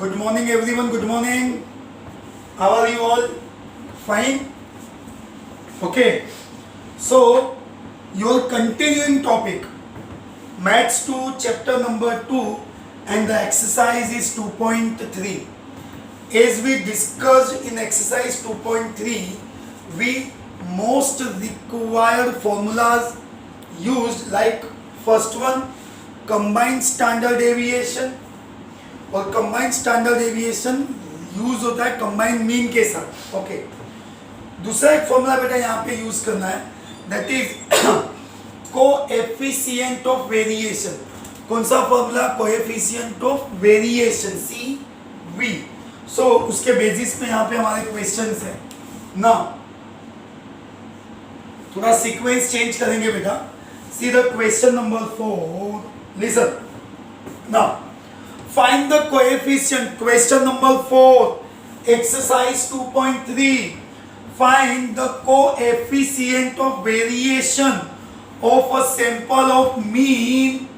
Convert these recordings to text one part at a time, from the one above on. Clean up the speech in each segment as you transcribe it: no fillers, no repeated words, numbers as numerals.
Good morning, everyone. Good morning. How are you all? Fine? Okay. So, your continuing topic, Maths 2, chapter number 2, and the exercise is 2.3. As we discussed in exercise 2.3, we most required formulas used like first one, combined standard deviation, और combined standard deviation use होता है combined mean के साथ. Okay, दूसरा एक formula बेटा यहाँ पे यूज करना है, that is coefficient of variation. कौन सा formula? Coefficient of variation, C V. So उसके बेसिस पे यहाँ पे हमारे क्वेश्चंस है ना. थोड़ा सीक्वेंस चेंज करेंगे बेटा. सी the question number 4. Listen now. Find the coefficient. Question number 4. Exercise 2.3. Find the coefficient of variation of a sample of mean.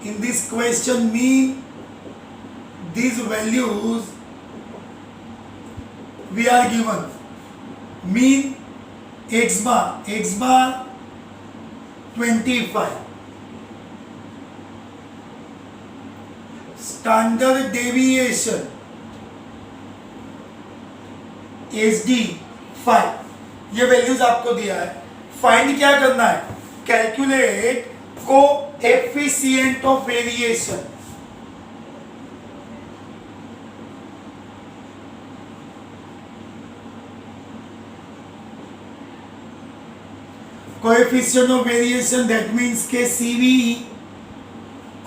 In this question, mean, these values we are given. Mean x bar 25. Standard deviation SD 5. ये values आपको दिया है. Find क्या करना है? Calculate coefficient of variation. Coefficient of variation that means के CV.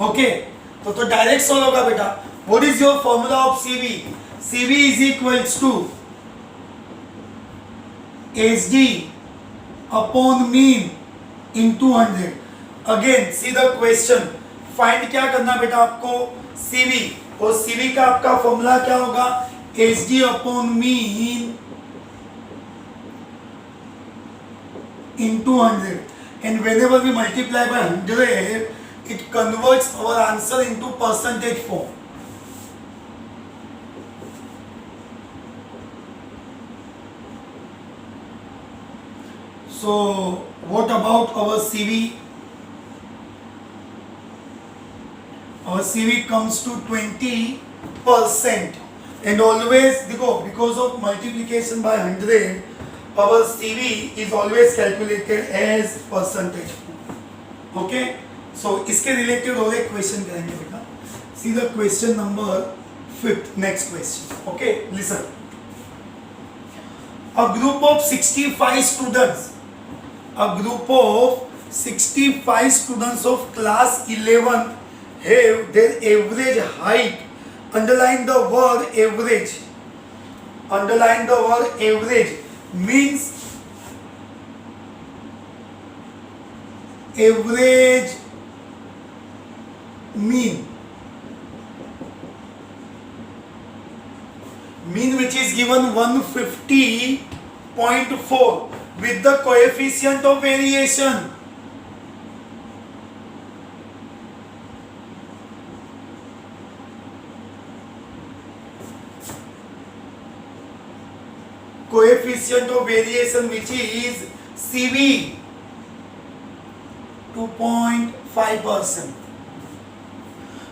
Okay, तो direct solve होगा बेटा. What is your formula of CV? CV is equals to SD upon mean into 100. Again see the question. Find क्या करना बेटा आपको? CV. और CV का आपका फॉर्मूला क्या होगा? SD upon mean into 100. And whenever we multiply by 100, it converts our answer into percentage form. So what about our CV? Our CV comes to 20%. And always देखो, because of multiplication by 100, our CV is always calculated as percentage form. Okay? सो इसके related और एक question करेंगे बेटा. सी the question number 5. Next question. Okay, listen. A group of 65 students, a group of 65 students of class 11 have their average height. Underline the word average. Underline the word average means average mean which is given 150.4 with the coefficient of variation. Coefficient of variation which is CV 2.5%.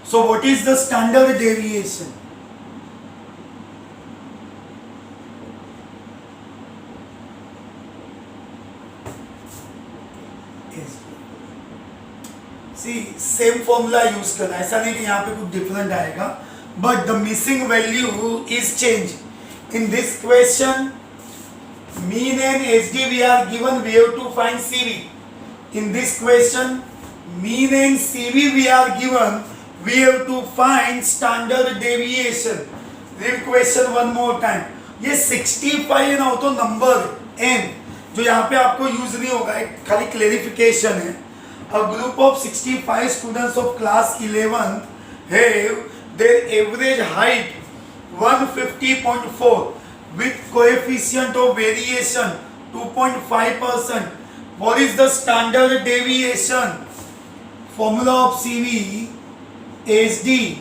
So what is the standard deviation? See, same formula use करना. ऐसा नहीं कि यहाँ पे कुछ different आएगा, but the missing value is changed. In this question, mean and SD we are given. We have to find CV. In this question, mean and CV we are given. We have to find standard deviation. Read question one more time. ये 65 ना हो तो number n जो यहाँ पे आपको use नहीं होगा, एक खाली क्लेरिफिकेशन है. A group of 65 students of class 11 have their average height 150.4 with coefficient of variation 2.5%. What is the standard deviation? Formula of CV SD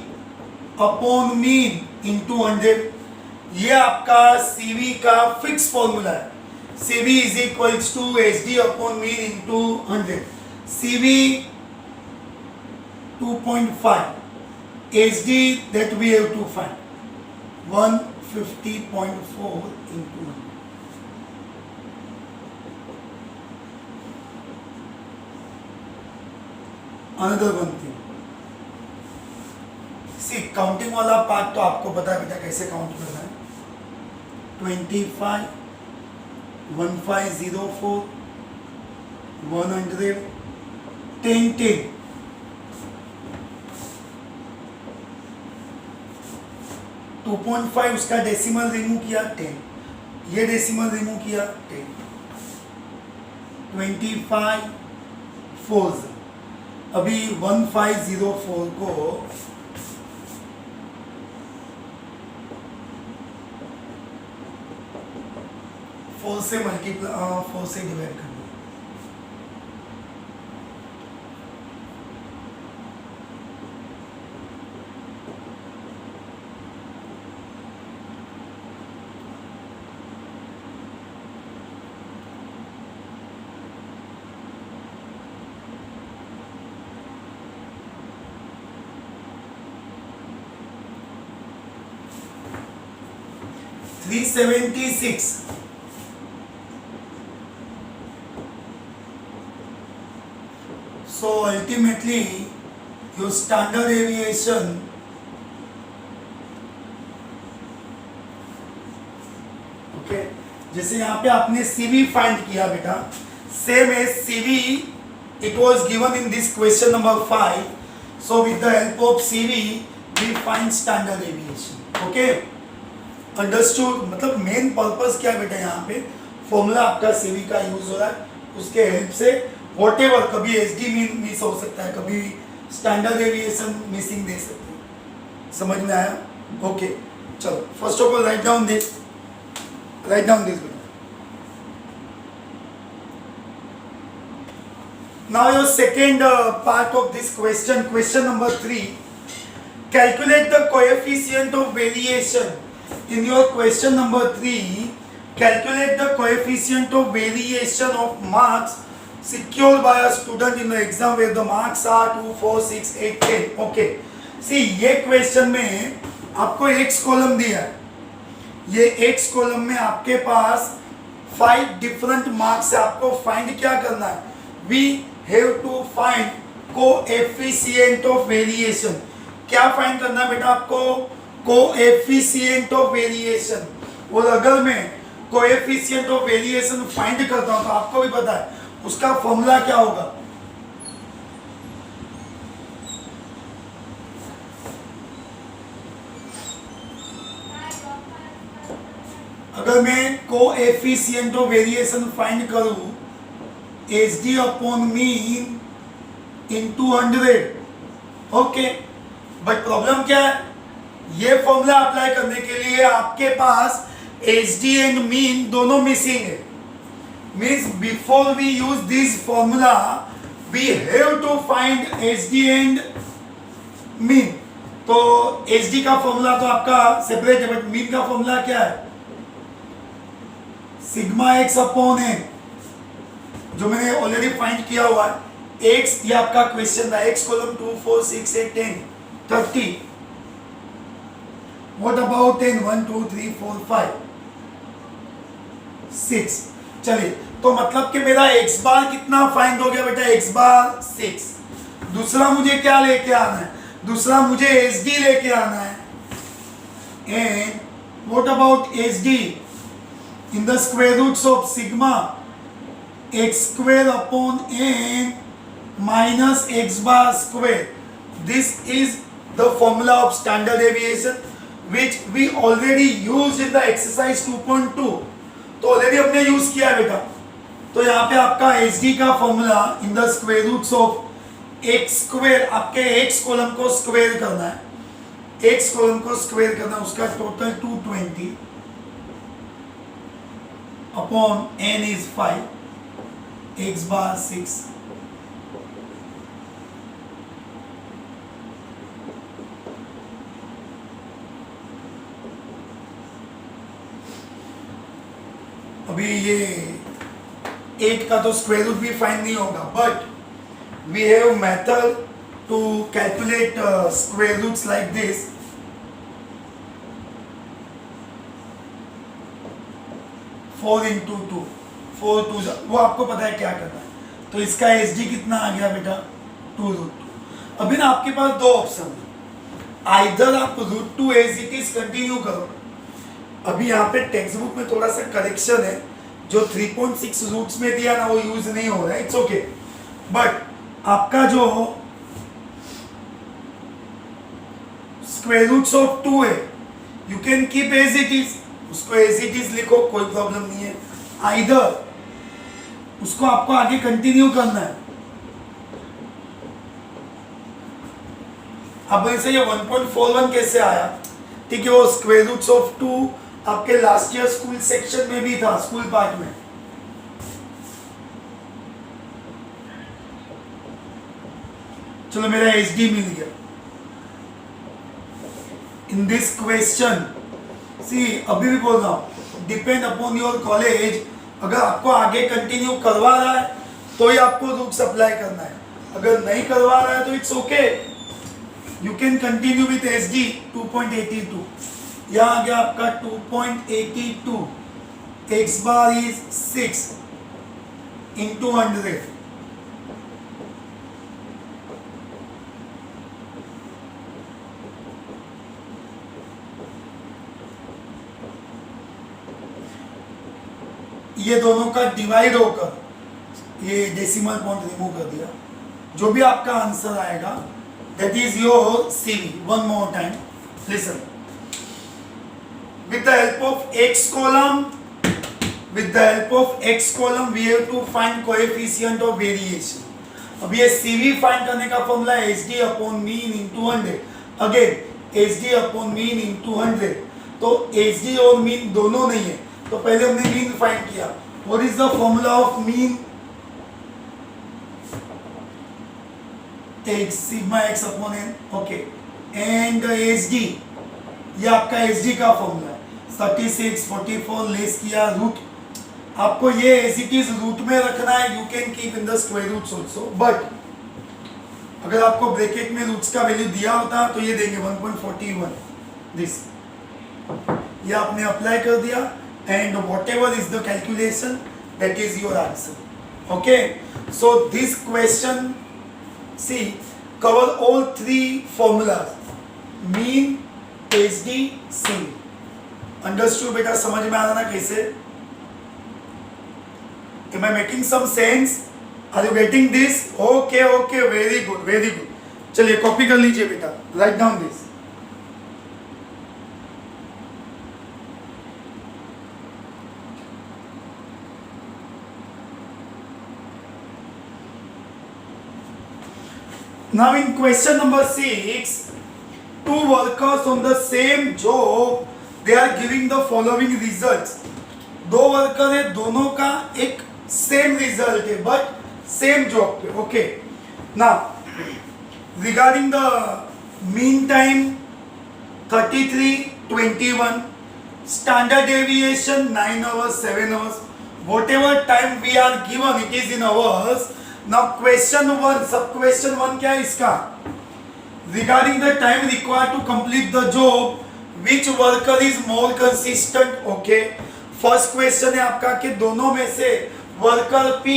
upon mean into 100। ये आपका CV का फिक्स फॉर्मूला है। CV is equals to HD upon mean into 100। CV 2.5, HD that we have to find 150.4 into 100. Another one thing, see counting वाला part तो आपको पता है बेटा कैसे काउंट करना है। 25, 1504, 100, 10, 10, 2.5 उसका डेसिमल रिमूव किया 10, ये डेसिमल रिमूव किया 10, 25 4, अभी 1504 को 4 से मल्टीप्लाई 4 से डिवाइड कर दो। Three 376। So ultimately your standard deviation okay, जैसे यहाँ पे आपने CV फाइंड किया बेटा, same as CV it was given in this question number 5. So with the help of CV we find standard deviation. Okay, understood. मतलब main purpose क्या है बेटा, यहाँ पे फॉर्मूला आपका CV का यूज हो रहा है, उसके हेल्प से व्हाटएवर, कभी SD मिस हो सकता है, कभी स्टैंडर्ड डेविएशन मिसिंग दे सकते हैं। समझ में आया? ओके, चलो first of all write down this बेटा। Now your second part of this question, question number 3, calculate the coefficient of variation. In your question number 3, calculate the coefficient of variation of marks secured by a student in the exam where the marks are 2, 4, 6, 8, 10. Okay. See, ये question में आपको x column दिया है। ये x column में आपके पास 5 different marks है। आपको फाइंड क्या करना है? We have to find coefficient of variation। क्या फाइंड करना है बेटा आपको? Coefficient of variation. और अगर मैं कोएफिशिएंट ऑफ वेरिएशन फाइंड करता हूं तो आपको भी पता है उसका फॉर्मूला क्या होगा। अगर मैं कोएफिशिएंट ऑफ वेरिएशन फाइंड करूं HD upon mean into 100। Okay, but problem क्या है? ये फॉर्मूला अप्लाई करने के लिए आपके पास HD एंड मीन दोनों मिसिंग है। Means before we use this formula we have to find HD and mean. तो HD का फॉर्मूला तो आपका सेपरेट है, बट मीन का फॉर्मूला क्या है? सिग्मा x अपॉन n, जो मैंने ऑलरेडी फाइंड किया हुआ है। x ये आपका क्वेश्चन था, x कॉलम 2, 4, 6, 8, 10, 30। What about 10? 1, 2, 3, 4, 5, 6। चलिए, तो मतलब कि मेरा x बार कितना फाइंड हो गया बेटा? x bar 6। दूसरा मुझे क्या लेके आना है? दूसरा मुझे SD लेके आना है। And what about SD? In the square roots of sigma x square upon n minus x bar square. This is the formula of standard deviation which we already used in the exercise 2.2। तो already हमने use किया है बेटा। तो यहाँ पे आपका SD का formula in the square roots of x square, आपके x कॉलम को स्क्वायर करना है, x कॉलम को स्क्वायर करना है, उसका total 220 upon n is 5, x bar 6। अभी ये 8 का तो स्क्वायर रूट भी फाइंड नहीं होगा, but we have method to calculate square roots like this. 4 into 2, 4 2 वो आपको पता है क्या करना है. तो इसका एस डी कितना आ गया बेटा 2√2. अभी ना आपके पास दो ऑप्शन है, आइदर आप √2 एज इट इज कंटिन्यू करो. अभी यहाँ पे टेक्स्ट बुक में थोड़ा सा करेक्शन है, जो 3.6 रूट्स में दिया ना वो यूज नहीं हो रहा है, इट्स ओके. बट आपका जो स्क्वायर रूट्स ऑफ 2 है you can keep as it is, उसको एज इट इज लिखो, कोई प्रॉब्लम नहीं है. आइदर उसको आपको आगे कंटिन्यू करना है. अब ऐसे ये 1.41 कैसे आया? ठीक है, वो स्क्वायर रूट्स ऑफ 2 आपके लास्ट ईयर स्कूल सेक्शन में भी था, स्कूल पार्ट में. चलो मेरा एच डी मिल गया. इन दिस क्वेश्चन सी, अभी भी बोल रहा हूं, डिपेंड अपॉन योर कॉलेज. अगर आपको आगे कंटिन्यू करवा रहा है तो ही आपको रूट्स अप्लाई करना है, अगर नहीं करवा रहा है तो it's okay, you can continue with H D 2.82. यहाँ आ गया आपका 2.82. X bar is 6 into 100. ये दोनों का डिवाइड होकर ये डेसिमल पॉइंट रिमूव कर दिया. जो भी आपका आंसर आएगा that is your CV. One more time listen. With the help of x column, we have to find coefficient of variation. अब ये CV फाइंड करने का फॉर्मूला है HD upon mean into 100. Again HD upon mean into 100. तो HD और mean दोनों नहीं है, तो पहले हमने मीन फाइंड किया. What is the formula of mean? x sigma x upon n. Okay, and HD, ये आपका HD का फॉर्मूला है. 36 44 लेस किया रूट. आपको ये एज इट इज रूट में रखना है. You can keep in the square roots also, but अगर आपको ब्रैकेट में रूट्स का वैल्यू दिया होता तो ये देंगे 1.41. दिस ये आपने अप्लाई कर दिया and whatever is the calculation that is your answer. Okay, so this question see cover all 3 formulas: mean, HD, C. Understood बेटा? समझ में आ रहा ना कैसे? Am I making some sense? Are you getting this? Okay, okay, very good, very good. चलिए copy कर लीजिए बेटा, right down this. Now in question number 6, 2 workers on the same job, they are giving the following results. 2 worker है, दोनों का एक same result है but same job पे. Okay, now regarding the mean time 33:21, standard deviation 9 hours 7 hours, whatever time we are given it is in hours. Now question 1, सब question 1 क्या है इसका? Regarding the time required to complete the job, which worker is more consistent? Okay, first question है आपका कि दोनों में से worker P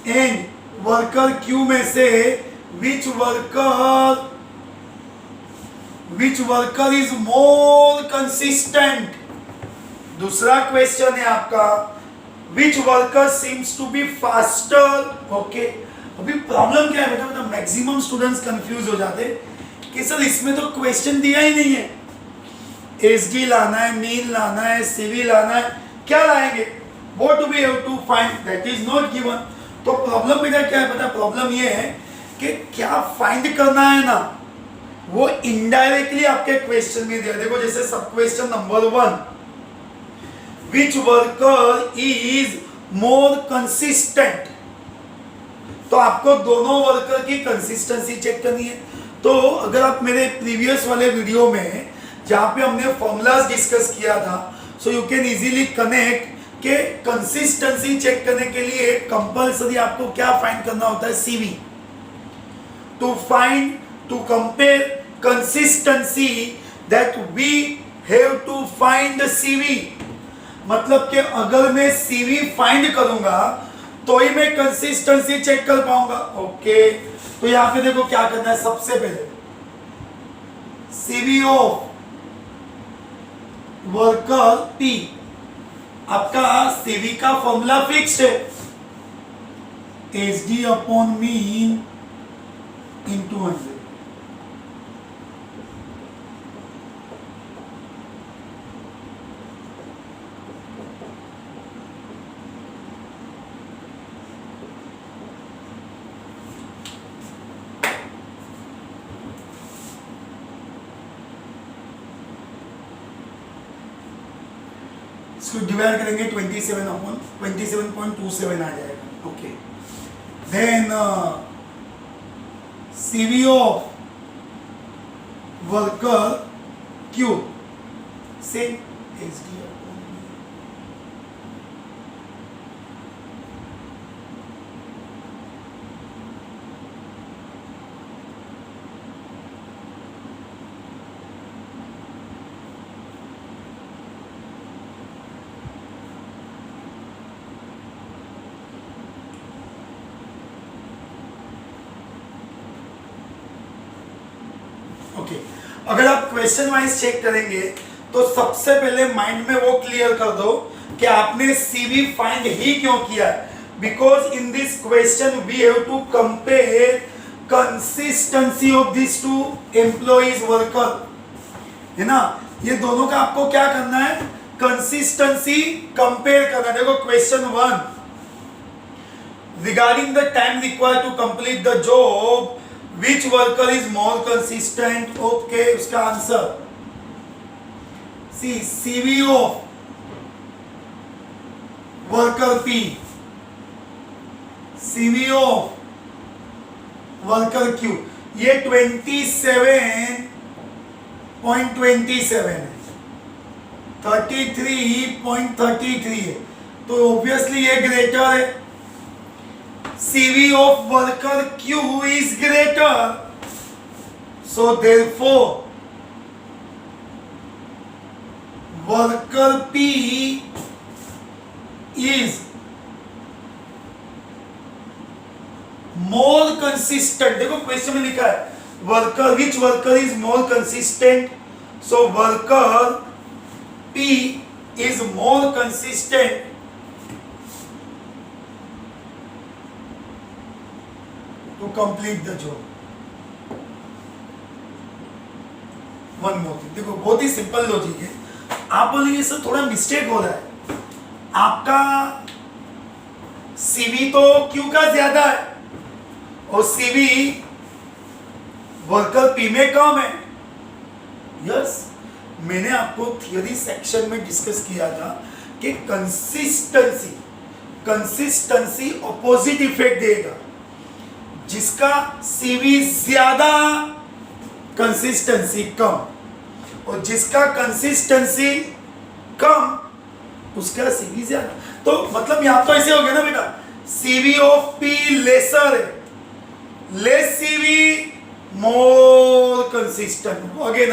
and worker Q में से which worker is more consistent. दूसरा क्वेश्चन है आपका which worker seems to be faster. Okay, अभी प्रॉब्लम क्या है बेटा? मतलब मैक्सिमम स्टूडेंट्स कंफ्यूज हो जाते कि सर इसमें तो क्वेश्चन दिया ही नहीं है. एसडी लाना है, मीन लाना है, सीवी लाना है, क्या लाएंगे? What do we have to find? That is not given. तो प्रॉब्लम बेटा क्या है? पता प्रॉब्लम ये है कि क्या फाइंड करना है ना, वो इनडायरेक्टली आपके क्वेश्चन में दिया. देखो जैसे सब question number 1, which worker is more consistent, तो आपको दोनों वर्कर की कंसिस्टेंसी चेक करनी है. तो अगर आप मेरे प्रीवियस वाले वीडियो में जहाँ पे हमने फॉर्मूलाज डिस्कस किया था, so you can easily connect कि कंसिस्टेंसी चेक करने के लिए कंपल्सरी आपको क्या फाइंड करना होता है, CV. To compare consistency that we have to find CV. मतलब कि अगर मैं सीवी फाइंड करूंगा तो ही मैं कंसिस्टेंसी चेक कर पाऊंगा। ओके, तो यहां पे देखो क्या करना है। सबसे पहले सीवी ऑफ वर्कर पी, आपका सीवी का फॉर्मूला फिक्स्ड है, H D upon mean into 100। इसको डिवाइड करेंगे 27 अपॉन 27.27 आ जाएगा। Okay, then CV of worker Q से एच डी अपॉन ओके। अगर आप क्वेश्चन वाइज चेक करेंगे तो सबसे पहले माइंड में वो क्लियर कर दो कि आपने सीवी फाइंड ही क्यों किया है। Because in this question we have to compare consistency of this two employees worker, है ना। ये दोनों का आपको क्या करना है, कंसिस्टेंसी कंपेयर करना है। देखो question 1, regarding the time required to complete the job which worker is more consistent? Okay, उसका answer see CV of worker P, CV of worker Q, ये 27.27 है, 33.33 है, तो ऑब्वियसली ये ग्रेटर है। CV of worker Q is greater, so therefore worker P is more consistent। देखो question में लिखा है worker, which worker is more consistent, so worker P is more consistent to complete the job। One more thing, देखो बहुत ही simple logic है। आप बोलेंगे sir थोड़ा मिस्टेक हो रहा है, आपका सीवी तो क्यू का ज्यादा है और सीवी वर्कर पी में कम है। यस, मैंने आपको थियरी सेक्शन में डिस्कस किया था कि कंसिस्टेंसी ऑपोजिट इफेक्ट देगा। जिसका सीवी ज्यादा कंसिस्टेंसी कम, और जिसका कंसिस्टेंसी कम उसका सीवी ज्यादा। तो मतलब यहां तो ऐसे हो गया ना बेटा, सीवी ऑफ पी लेसर है, less CV more consistent, again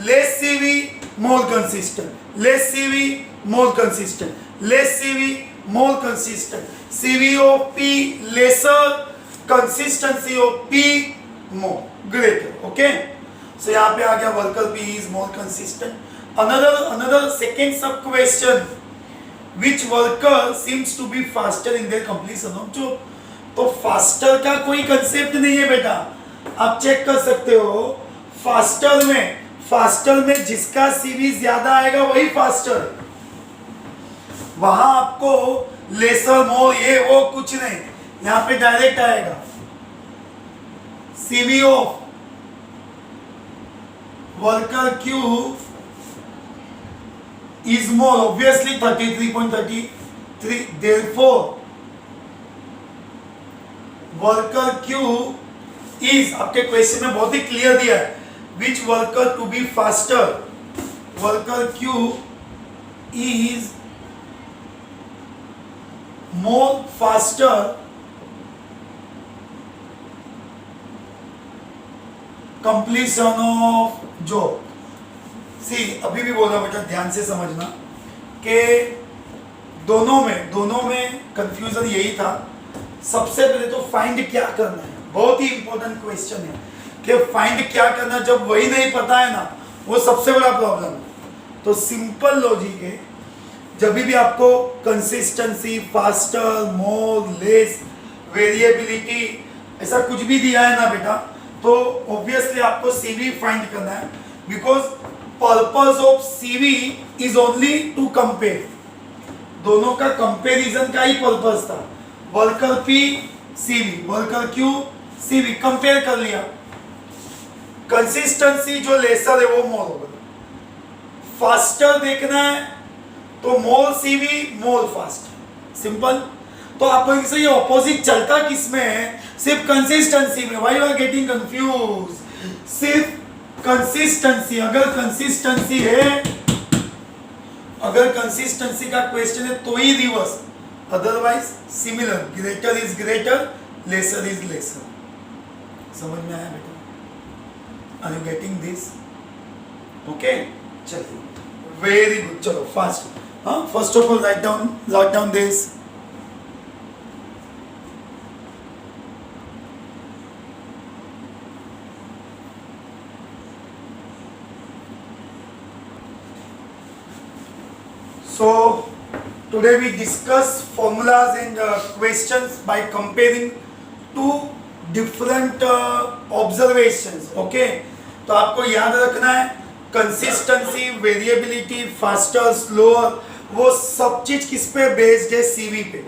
less CV more consistent, less CV more consistent, less CV more consistent, CV of P lesser, consistency of P more greater। okay, so यहाँ पे आ गया worker P is more consistent। another second sub question, which worker seems to be faster in their completion of job। तो faster का कोई concept नहीं है बेटा, आप चेक कर सकते हो। फास्टर में जिसका सीवी ज्यादा आएगा वही फास्टर, वहां आपको लेसर मोर ये वो कुछ नहीं, यहां पे डायरेक्ट आएगा CV of worker Q is more, obviously 33.33, therefore worker Q is, आपके क्वेश्चन में बहुत ही क्लियर दिया है, which worker to be faster, worker Q is more faster completion of job. See अभी भी बोल रहा बेटा, ध्यान से समझना कि दोनों में कंफ्यूजन यही था। सबसे पहले तो फाइंड क्या करना है, बहुत ही इंपॉर्टेंट क्वेश्चन है कि फाइंड क्या करना, जब वही नहीं पता है ना, वो सबसे बड़ा प्रॉब्लम है। तो सिंपल लॉजिक है, जब भी आपको कंसिस्टेंसी, फास्टर, मोर, लेस, वेरिएबिलिटी ऐसा कुछ भी दिया है ना बेटा, तो ऑब्वियसली आपको सीवी फाइंड करना है, because purpose of CV is only to compare. दोनों का कंपैरिजन का ही पर्पस था। Worker P CV, worker Q CV, compare कर लिया। कंसिस्टेंसी जो लेसर है वो मोर होगा। फास्टर देखना है तो मोर सीवी मोर फास्ट, सिंपल। तो आप ये ऑपोजिट चलता किसमें है? सिर्फ कंसिस्टेंसी में। Why you are getting confuse? सिर्फ कंसिस्टेंसी, अगर कंसिस्टेंसी है, अगर कंसिस्टेंसी का क्वेश्चन है तो ही reverse, otherwise similar. Greater is greater, lesser is lesser. समझ में आया बेटा? Are you getting this? Okay, चलिए, वेरी गुड। चलो फास्ट, हाँ, first of all write down this. So today we discuss formulas and questions by comparing two different observations. Okay, तो आपको याद रखना है कंसिस्टेंसी, वेरिएबिलिटी, फास्टर, स्लोअर, वो सब चीज किस पे बेस्ड है? सीवी पे।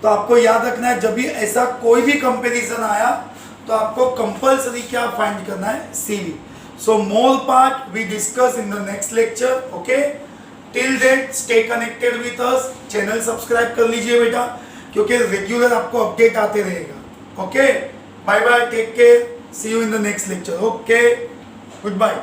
तो आपको याद रखना है, जब भी ऐसा कोई भी कंपैरिजन आया तो आपको कंपल्सरी क्या फाइंड करना है? CV. So more part we discuss in the next lecture. Okay, till then stay connected with us. Channel subscribe कर लीजिए बेटा, क्योंकि रेगुलर आपको अपडेट आते रहेगा। Okay, bye bye, take care, see you in the next lecture. Okay, good bye.